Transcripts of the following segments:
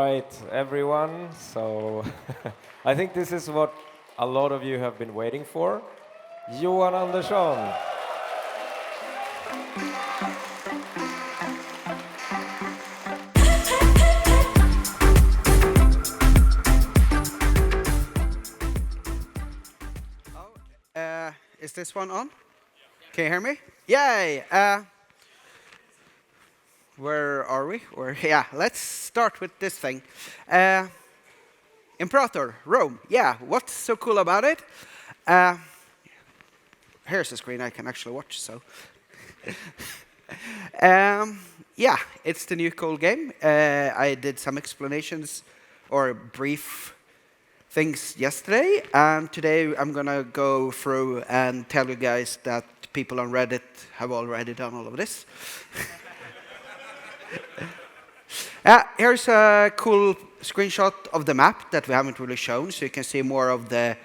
right, everyone. So I think this is what a lot of you have been waiting for. Johan Andersson. Is this one on? Can you hear me? Yay! Where are we? Yeah, let's start with this thing. Imperator, Rome. Yeah, what's so cool about it? Here's a screen I can actually watch, so. Yeah, it's the new cool game. I did some explanations or brief things yesterday, and today I'm gonna go through and tell you guys that people on Reddit have already done all of this. Here's a cool screenshot of the map that we haven't really shown, so you can see more of the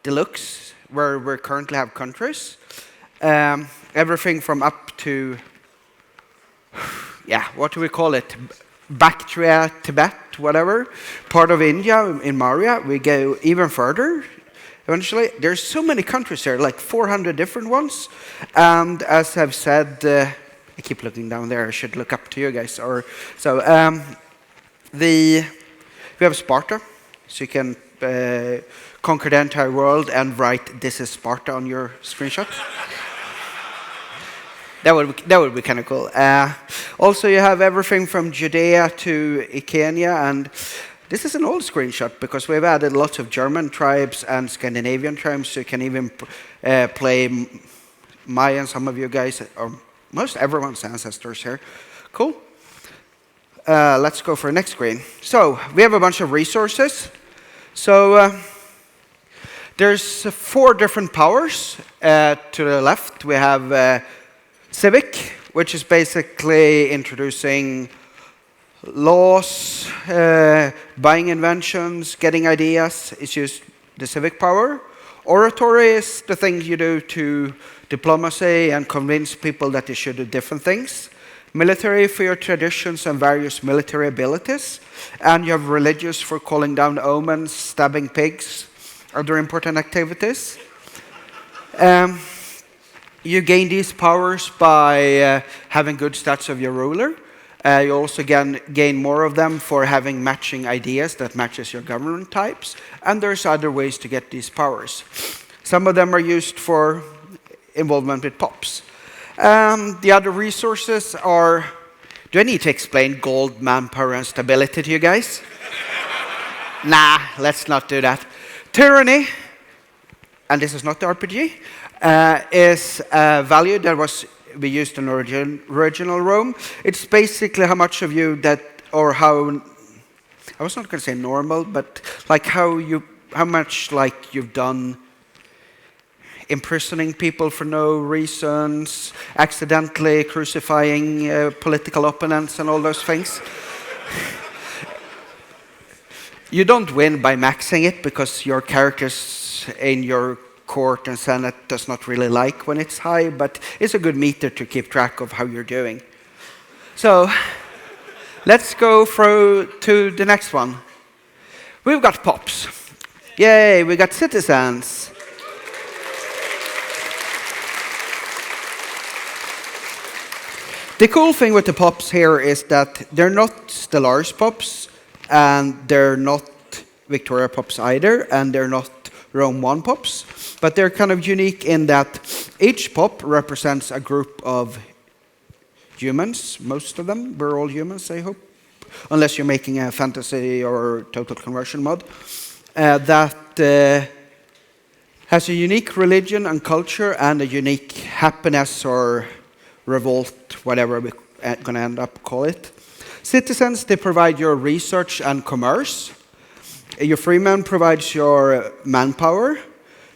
looks where we currently have countries. Everything from up to, yeah, what do we call it? Bactria, Tibet, whatever. Part of India in Maria. We go even further eventually. There's so many countries here, like 400 different ones. And as I've said, I keep looking down there. I should look up to you guys. We have Sparta, so you can conquer the entire world and write "This is Sparta" on your screenshot. That would be kind of cool. Also, you have everything from Judea to Kenya, and this is an old screenshot because we've added lots of German tribes and Scandinavian tribes, so you can even play Mayan. Some of you guys, or most everyone's ancestors here. Cool. Let's go for the next screen. So we have a bunch of resources. So there's 4 different powers. To the left, we have Civic, which is basically introducing laws, buying inventions, getting ideas. It's just the civic power. Oratory is the things you do to diplomacy and convince people that they should do different things. Military for your traditions and various military abilities. And you have religious for calling down omens, stabbing pigs, other important activities. You gain these powers by having good stats of your ruler. You also gain more of them for having matching ideas that matches your government types. And there's other ways to get these powers. Some of them are used for involvement with pops. The other resources are... Do I need to explain gold, manpower, and stability to you guys? Nah, let's not do that. Tyranny, and this is not the RPG, is a value that we used in original Rome. It's basically how much of you that, or how, I was not going to say normal, but like how much like you've done imprisoning people for no reasons, accidentally crucifying political opponents and all those things. You don't win by maxing it because your characters in your court and senate does not really like when it's high, but it's a good meter to keep track of how you're doing. So let's go through to the next one. We've got pops. Yay, we got citizens. The cool thing with the pops here is that they're not Stellaris pops, and they're not Victoria pops either, and they're not Rome 1 pops, but they're kind of unique in that each pop represents a group of humans, most of them. We're all humans, I hope, unless you're making a fantasy or total conversion mod, that has a unique religion and culture and a unique happiness or revolt, whatever we're going to end up call it. Citizens, they provide your research and commerce. Your freeman provides your manpower.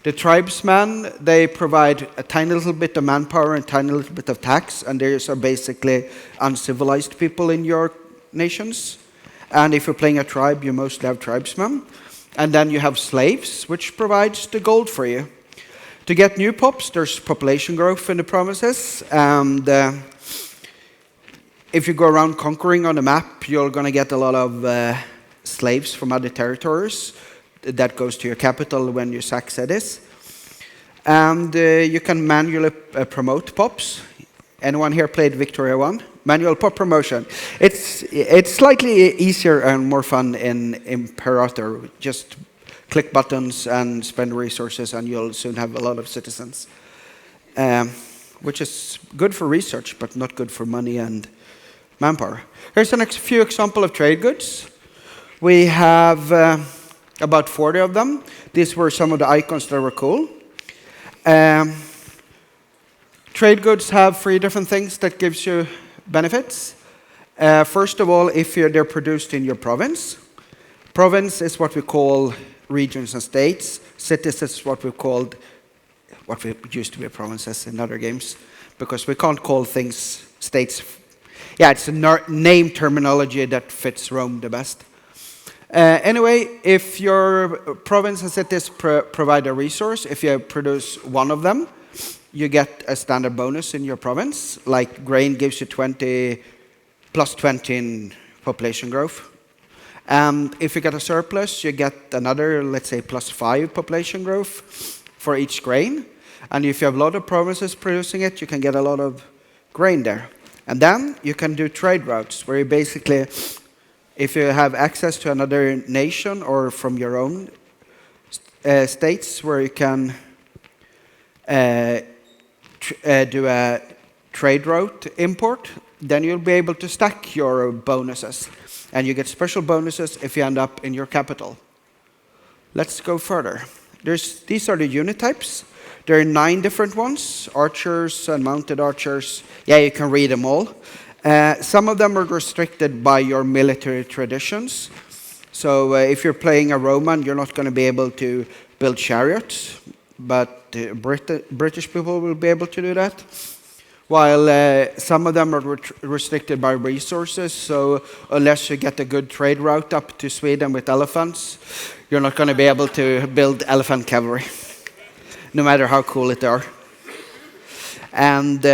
The tribesmen, they provide a tiny little bit of manpower and a tiny little bit of tax, and these are basically uncivilized people in your nations. And if you're playing a tribe, you mostly have tribesmen. And then you have slaves, which provides the gold for you. To get new pops, there's population growth in the provinces, and if you go around conquering on the map, you're going to get a lot of slaves from other territories. That goes to your capital when you sack cities. And you can manually promote pops. Anyone here played Victoria 1? Manual pop promotion. It's slightly easier and more fun in Imperator. Just click buttons and spend resources, and you'll soon have a lot of citizens. Which is good for research, but not good for money and manpower. Here's a few examples of trade goods. We have about 40 of them. These were some of the icons that were cool. Trade goods have 3 different things that gives you benefits. First of all, if they're produced in your province. Province is what we call regions and states. Cities is what we called, what we used to be provinces in other games, because we can't call things states. Yeah, it's a name terminology that fits Rome the best. Anyway, if your province and cities provide a resource, if you produce one of them, you get a standard bonus in your province. Like grain gives you 20 plus 20 in population growth. And if you get a surplus, you get another, let's say, plus 5 population growth for each grain. And if you have a lot of provinces producing it, you can get a lot of grain there. And then you can do trade routes, where you basically, if you have access to another nation or from your own states, where you can do a trade route import, then you'll be able to stack your bonuses. And you get special bonuses if you end up in your capital. Let's go further. These are the unit types. There are 9 different ones, archers and mounted archers. Yeah, you can read them all. Some of them are restricted by your military traditions. So if you're playing a Roman, you're not going to be able to build chariots, but British people will be able to do that. While some of them are restricted by resources, so unless you get a good trade route up to Sweden with elephants, you're not going to be able to build elephant cavalry, no matter how cool it are. And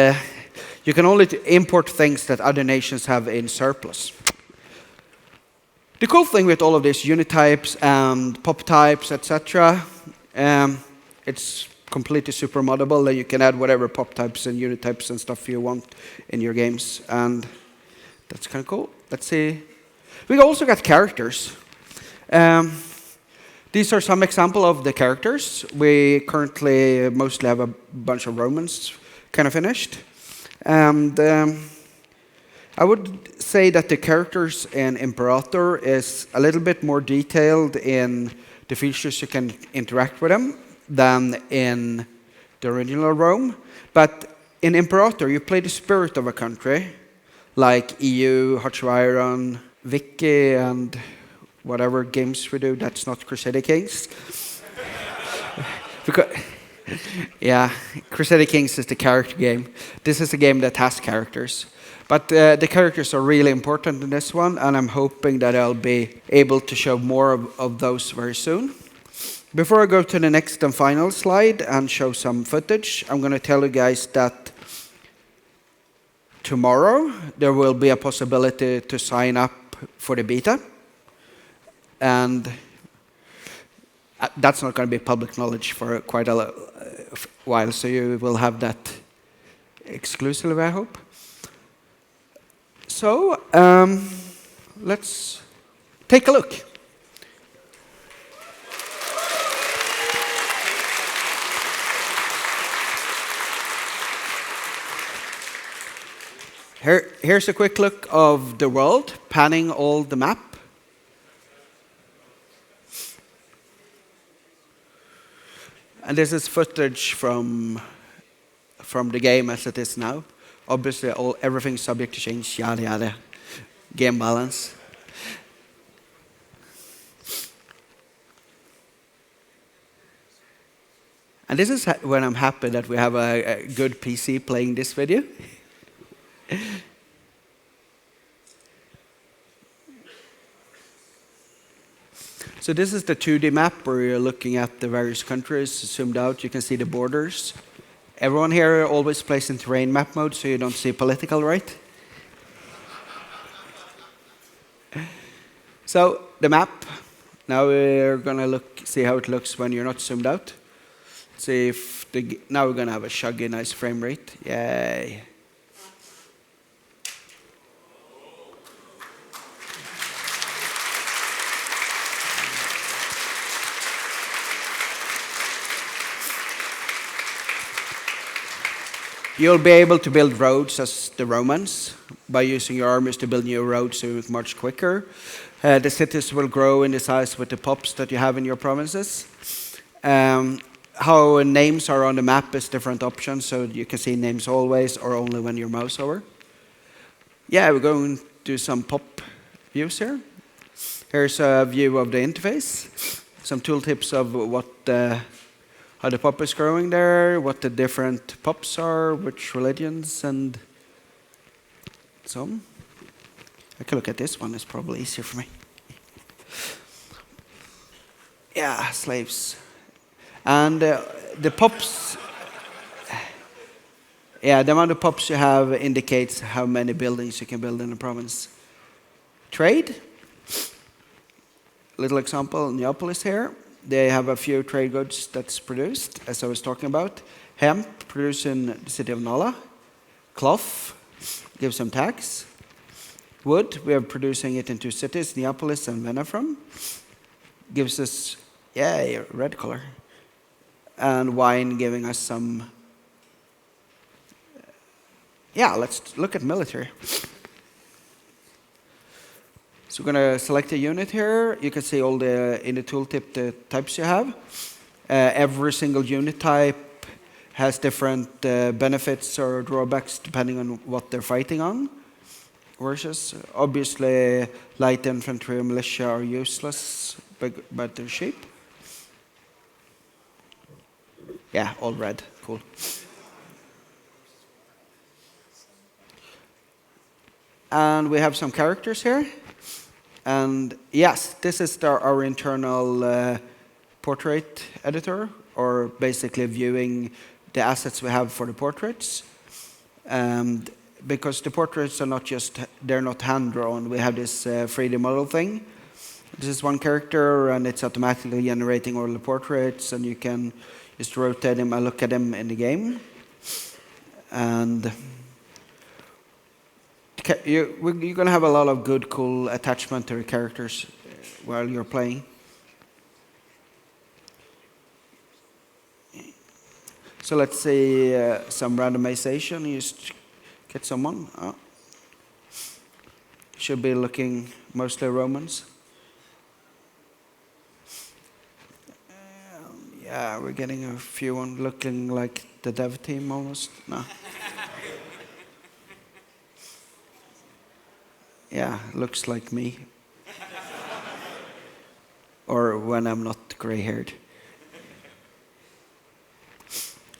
you can only import things that other nations have in surplus. The cool thing with all of these unit types and pop types, etc., it's completely super moddable, and you can add whatever pop types and unit types and stuff you want in your games, and that's kind of cool. Let's see. We also got characters. These are some examples of the characters. We currently mostly have a bunch of Romans kind of finished. And I would say that the characters in Imperator is a little bit more detailed in the features you can interact with them than in the original Rome. But in Imperator, you play the spirit of a country, like EU, Iron, Wiki, and whatever games we do that's not Crusader Kings. Because, yeah, Crusader Kings is the character game. This is a game that has characters. But the characters are really important in this one, and I'm hoping that I'll be able to show more of those very soon. Before I go to the next and final slide and show some footage, I'm going to tell you guys that tomorrow there will be a possibility to sign up for the beta. And that's not going to be public knowledge for quite a while, so you will have that exclusively, I hope. So, let's take a look. Here's a quick look of the world, panning all the map. And this is footage from the game as it is now. Obviously, everything's subject to change, yada yada, game balance. And this is when I'm happy that we have a good PC playing this video. So this is the 2D map where you're looking at the various countries zoomed out. You can see the borders. Everyone here always plays in terrain map mode, so you don't see political, right? So the map. Now we're gonna see how it looks when you're not zoomed out. See if now we're gonna have a shuggy, nice frame rate. Yay! You'll be able to build roads as the Romans by using your armies to build new roads much quicker. The cities will grow in the size with the pops that you have in your provinces. How names are on the map is different options, so you can see names always or only when you mouse over. Yeah, we're going to do some pop views here. Here's a view of the interface. Some tooltips of how the pop is growing there, what the different pops are, which religions, and so on. I can look at this one, it's probably easier for me. Yeah, slaves. And the pops, yeah, the amount of pops you have indicates how many buildings you can build in a province. Trade, little example, Neapolis here. They have a few trade goods that's produced, as I was talking about. Hemp, produced in the city of Nala. Cloth, gives some tax. Wood, we are producing it in 2 cities, Neapolis and Venafrom. Gives us, yeah, red color. And wine giving us some, yeah, let's look at military. So we're going to select a unit here. You can see all in the tooltip the types you have. Every single unit type has different benefits or drawbacks depending on what they're fighting on. Versus, obviously, light infantry and militia are useless, but they're cheap. Yeah, all red, cool. And we have some characters here. And yes, this is our internal portrait editor, or basically viewing the assets we have for the portraits. And because the portraits are they're not hand-drawn. We have this 3D model thing. This is one character, and it's automatically generating all the portraits, and you can just rotate them and look at them in the game. And you're going to have a lot of good, cool attachment to the characters while you're playing. So let's see some randomization. You just get someone. Oh. Should be looking mostly Romans. Yeah, we're getting a few one looking like the dev team almost. No. Yeah, looks like me. Or when I'm not gray-haired.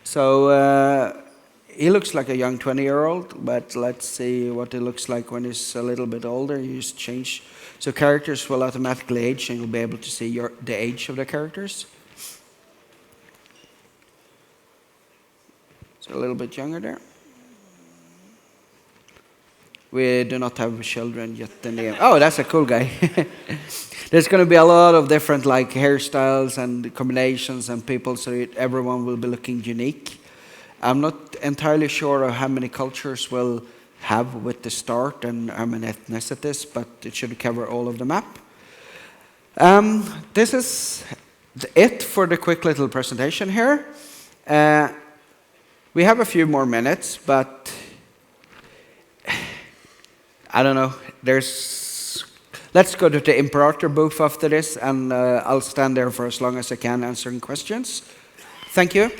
So he looks like a young 20-year-old, but let's see what it looks like when he's a little bit older. You just change. So characters will automatically age, and you'll be able to see the age of the characters. So a little bit younger there. We do not have children yet in the game. Oh, that's a cool guy. There's going to be a lot of different like hairstyles and combinations and people, so everyone will be looking unique. I'm not entirely sure of how many cultures we'll have with the start and how many ethnicities, but it should cover all of the map. This is it for the quick little presentation here. We have a few more minutes, but I don't know. Let's go to the Imperator booth after this, and I'll stand there for as long as I can answering questions. Thank you.